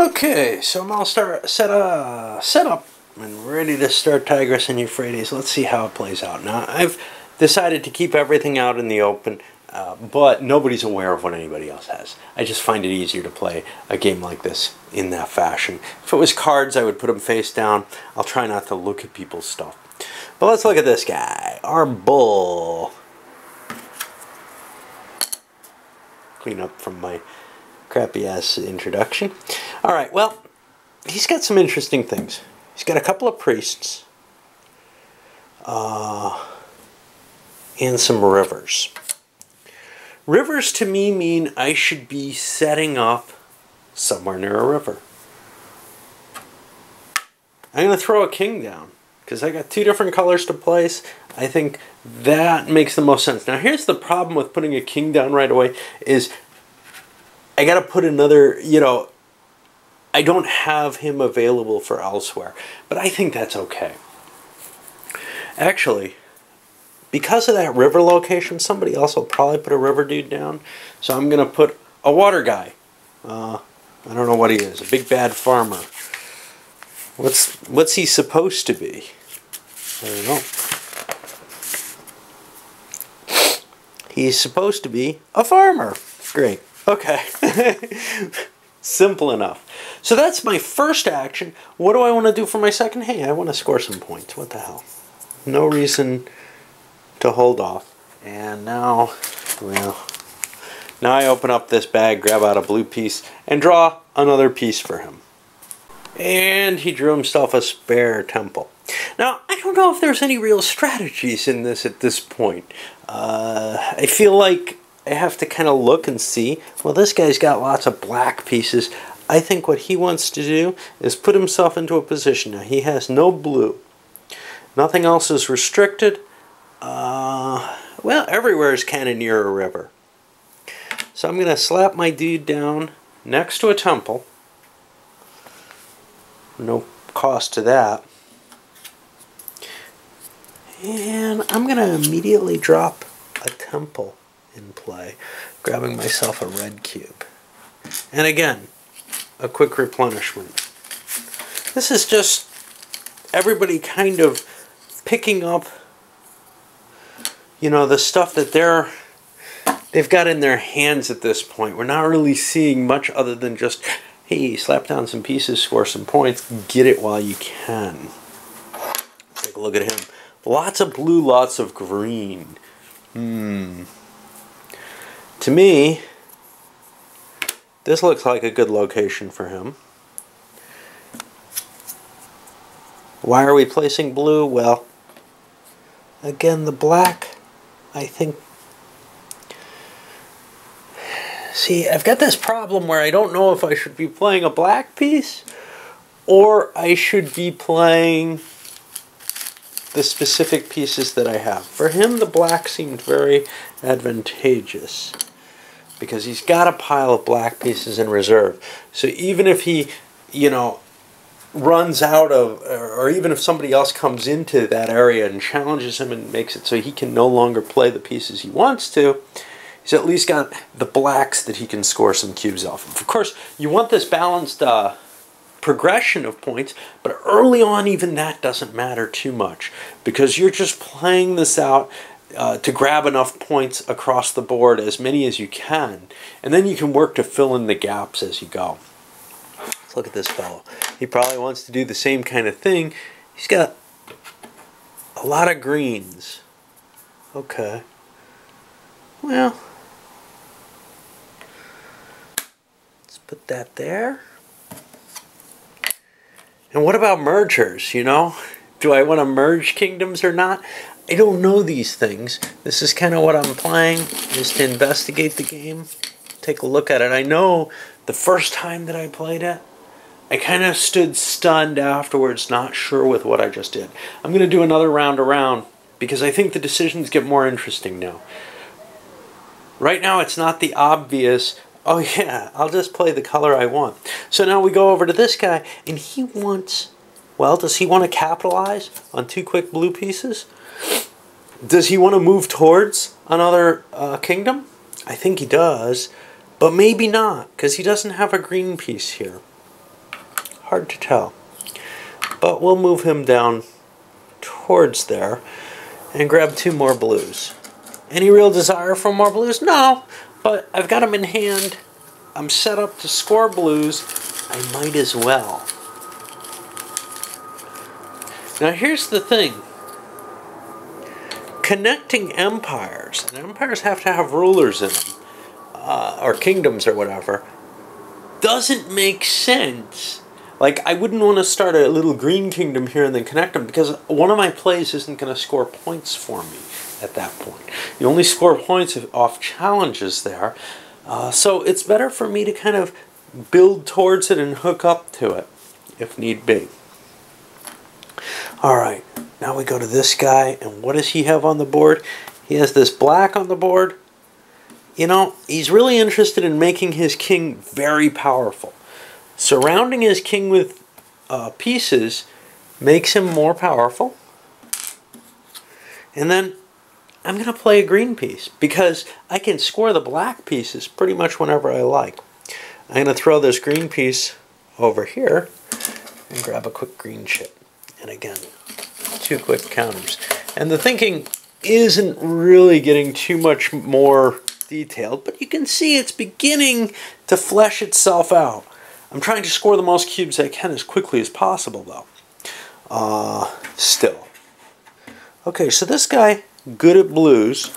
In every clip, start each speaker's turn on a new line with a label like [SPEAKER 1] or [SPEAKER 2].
[SPEAKER 1] Okay, so I'm all set up and ready to start Tigris and Euphrates. Let's see how it plays out. Now, I've decided to keep everything out in the open, but nobody's aware of what anybody else has. I just find it easier to play a game like this in that fashion. If it was cards, I would put them face down. I'll try not to look at people's stuff. But let's look at this guy, our bull. Clean up from my crappy ass introduction. Alright, well, he's got some interesting things. He's got a couple of priests and some rivers. Rivers to me mean I should be setting up somewhere near a river. I'm going to throw a king down because I got two different colors to place. I think that makes the most sense. Now here's the problem with putting a king down right away is I got to put another, I don't have him available for elsewhere. But I think that's okay. Actually, because of that river location, somebody else will probably put a river dude down. So I'm going to put a water guy. I don't know what he is. A big bad farmer. What's he supposed to be? I don't know. He's supposed to be a farmer. Great. Okay. Simple enough. So that's my first action. What do I want to do for my second? Hey, I want to score some points. What the hell? No reason to hold off. And now, well, now I open up this bag, grab out a blue piece, and draw another piece for him. And he drew himself a spare temple. Now, I don't know if there's any real strategies in this at this point. I feel like I have to kind of look and see. Well, this guy's got lots of black pieces. I think what he wants to do is put himself into a position. Now, he has no blue. Nothing else is restricted. Well, everywhere is kind of near a river. So I'm going to slap my dude down next to a temple. No cost to that. And I'm going to immediately drop a temple in play, grabbing myself a red cube. And again, a quick replenishment. This is just everybody kind of picking up, the stuff that they've got in their hands at this point. We're not really seeing much other than just, hey, slap down some pieces, score some points, get it while you can. Take a look at him. Lots of blue, lots of green. To me, this looks like a good location for him. Why are we placing blue? Well, again, the black, I think... See, I've got this problem where I don't know if I should be playing a black piece or I should be playing the specific pieces that I have. For him, the black seemed very advantageous because he's got a pile of black pieces in reserve. So even if he, runs out of, or even if somebody else comes into that area and challenges him and makes it so he can no longer play the pieces he wants to, he's at least got the blacks that he can score some cubes off of. Of course, you want this balanced progression of points, but early on even that doesn't matter too much because you're just playing this out to grab enough points across the board, as many as you can, and then you can work to fill in the gaps as you go. Let's look at this fellow. He probably wants to do the same kind of thing. He's got a lot of greens. Okay. Well, let's put that there. And what about mergers, Do I want to merge kingdoms or not? I don't know these things. This is kind of what I'm playing, is to investigate the game, take a look at it. I know the first time that I played it, I kind of stood stunned afterwards, not sure with what I just did. I'm going to do another round around because I think the decisions get more interesting now. Right now it's not the obvious, oh yeah, I'll just play the color I want. So now we go over to this guy, and he wants, well, does he want to capitalize on two quick blue pieces? Does he want to move towards another kingdom? I think he does, but maybe not, because he doesn't have a green piece here. Hard to tell. But we'll move him down towards there and grab 2 more blues. Any real desire for more blues? No, but I've got them in hand. I'm set up to score blues. I might as well. Now here's the thing. Connecting empires, and empires have to have rulers in them, or kingdoms or whatever, doesn't make sense. Like, I wouldn't want to start a little green kingdom here and then connect them, because one of my plays isn't going to score points for me at that point. You only score points off challenges there. So it's better for me to kind of build towards it and hook up to it, if need be. Alright, now we go to this guy, and what does he have on the board? He has this black on the board. You know, he's really interested in making his king very powerful. Surrounding his king with pieces makes him more powerful. And then I'm going to play a green piece because I can score the black pieces pretty much whenever I like. I'm going to throw this green piece over here and grab a quick green chip. And again, 2 quick counters. And the thinking isn't really getting too much more detailed, but you can see it's beginning to flesh itself out. I'm trying to score the most cubes I can as quickly as possible, though. Still. Okay, so this guy, good at blues.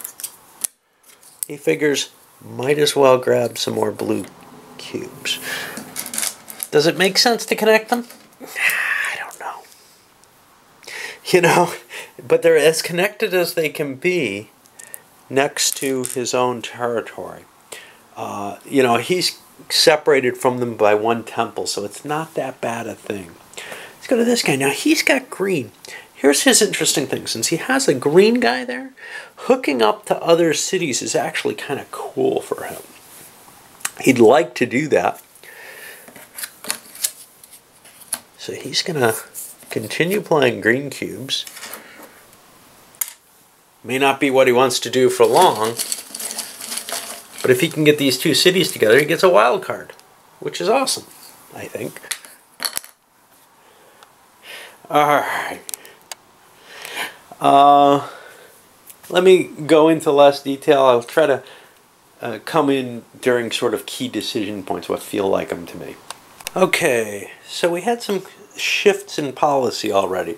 [SPEAKER 1] He figures, might as well grab some more blue cubes. Does it make sense to connect them? I don't know. You know, but they're as connected as they can be next to his own territory. You know, he's separated from them by 1 temple, so it's not that bad a thing. Let's go to this guy. Now, he's got green. Here's his interesting thing. Since he has a green guy there, hooking up to other cities is actually kind of cool for him. He'd like to do that. So he's going to continue playing green cubes. May not be what he wants to do for long, but if he can get these 2 cities together, he gets a wild card, which is awesome, I think. Alright. Let me go into less detail. I'll try to come in during sort of key decision points, what feel like them to me. Okay, so we had some shifts in policy already.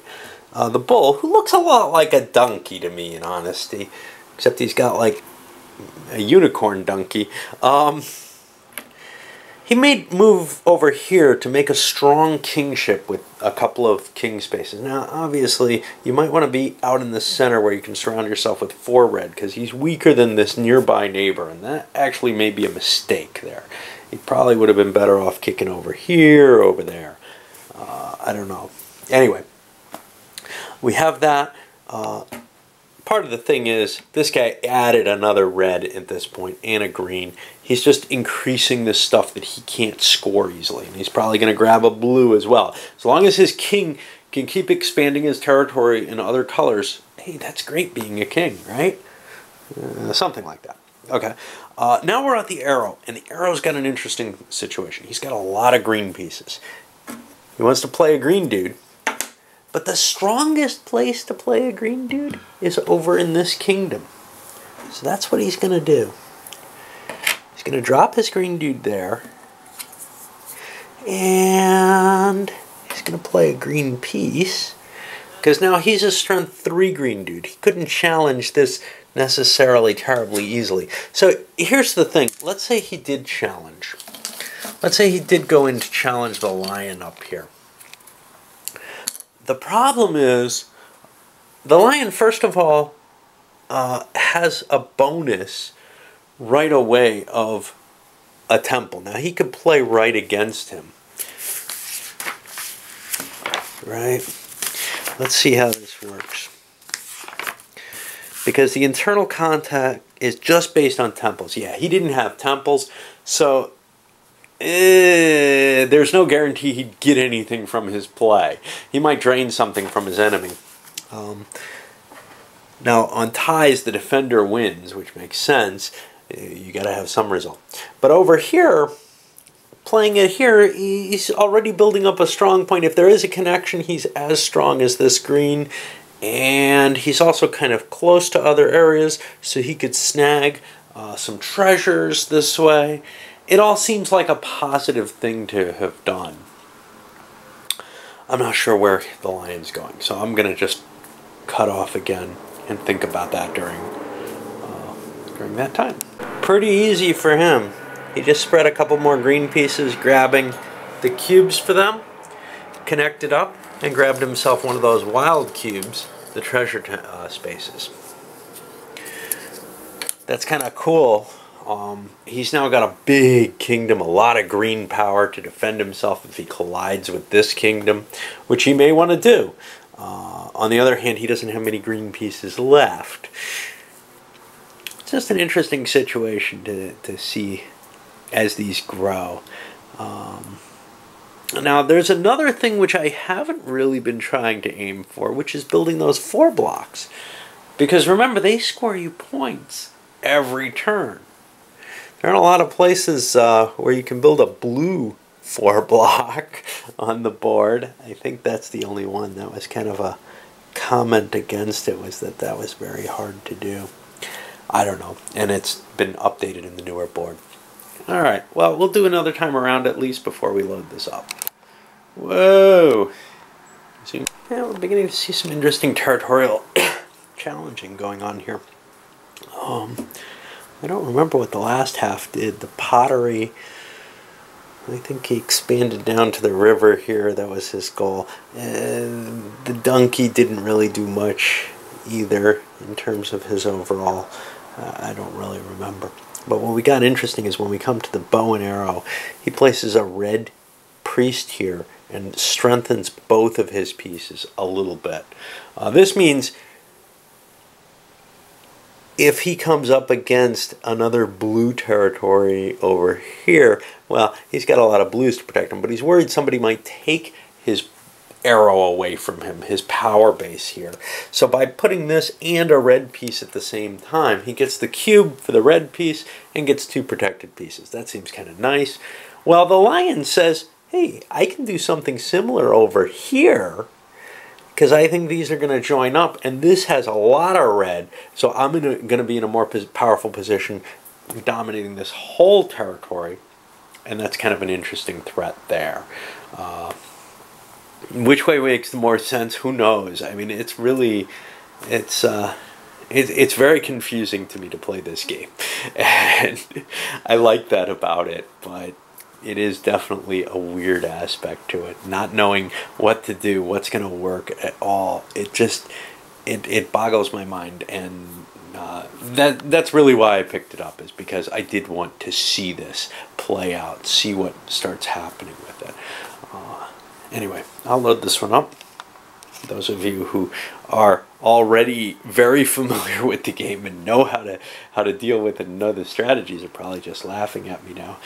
[SPEAKER 1] The bull, who looks a lot like a donkey to me, in honesty, except he's got like a unicorn donkey. He made move over here to make a strong kingship with a couple of king spaces. Now, obviously, you might want to be out in the center where you can surround yourself with 4 red, because he's weaker than this nearby neighbor, and that actually may be a mistake there. He probably would have been better off kicking over here or over there. I don't know. Anyway, we have that. Part of the thing is, this guy added another red at this point and a green. He's just increasing the stuff that he can't score easily. And he's probably going to grab a blue as well. As long as his king can keep expanding his territory in other colors, hey, that's great being a king, right? Something like that. Okay. Now we're at the arrow. And the arrow's got an interesting situation. He's got a lot of green pieces. He wants to play a green dude. But the strongest place to play a green dude is over in this kingdom. So that's what he's going to do. He's going to drop his green dude there. And he's going to play a green piece. Because now he's a strength 3 green dude. He couldn't challenge this necessarily terribly easily. So here's the thing. Let's say he did challenge. Let's say he did go in to challenge the lion up here. The problem is, the lion, first of all, has a bonus right away of a temple. Now, he could play right against him. Right? Let's see how this works. Because the internal contact is just based on temples. Yeah, he didn't have temples, so there's no guarantee he'd get anything from his play. He might drain something from his enemy. Now, on ties, the defender wins, which makes sense. You got to have some result. But over here, playing it here, he's already building up a strong point. If there is a connection, he's as strong as this green. And he's also kind of close to other areas, so he could snag some treasures this way. It all seems like a positive thing to have done. I'm not sure where the lion's going, so I'm going to just cut off again and think about that during that time. Pretty easy for him. He just spread a couple more green pieces, grabbing the cubes for them, connected up, and grabbed himself one of those wild cubes, the treasure spaces. That's kind of cool. He's now got a big kingdom, a lot of green power to defend himself if he collides with this kingdom, which he may want to do. On the other hand, he doesn't have many green pieces left. It's just an interesting situation to see as these grow. Now, there's another thing which I haven't really been trying to aim for, which is building those 4 blocks. Because remember, they score you points every turn. There aren't a lot of places where you can build a blue 4 block on the board. I think that's the only one. That was kind of a comment against it, was that was very hard to do. I don't know. And it's been updated in the newer board. Alright, well, we'll do another time around at least before we load this up. Whoa! Yeah, we're beginning to see some interesting territorial challenging going on here. I don't remember what the last half did. The pottery, I think he expanded down to the river here. That was his goal. And the donkey didn't really do much either in terms of his overall. I don't really remember. But what we got interesting is when we come to the bow and arrow, he places a red priest here and strengthens both of his pieces a little bit. This means if he comes up against another blue territory over here, well, he's got a lot of blues to protect him, but he's worried somebody might take his arrow away from him, his power base here. So by putting this and a red piece at the same time, he gets the cube for the red piece and gets 2 protected pieces. That seems kind of nice. Well, the lion says, hey, I can do something similar over here, because I think these are going to join up, and this has a lot of red, so I'm going to be in a more powerful position, dominating this whole territory, and that's kind of an interesting threat there. Which way makes the more sense? Who knows? I mean, it's really, it's very confusing to me to play this game, and I like that about it, but it is definitely a weird aspect to it. Not knowing what to do, what's going to work at all. It just, it boggles my mind, and that's really why I picked it up, is because I did want to see this play out, see what starts happening with it. Anyway, I'll load this one up. Those of you who are already very familiar with the game and know how to deal with it and know the strategies are probably just laughing at me now.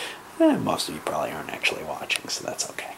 [SPEAKER 1] Most of you probably aren't actually watching, so that's okay.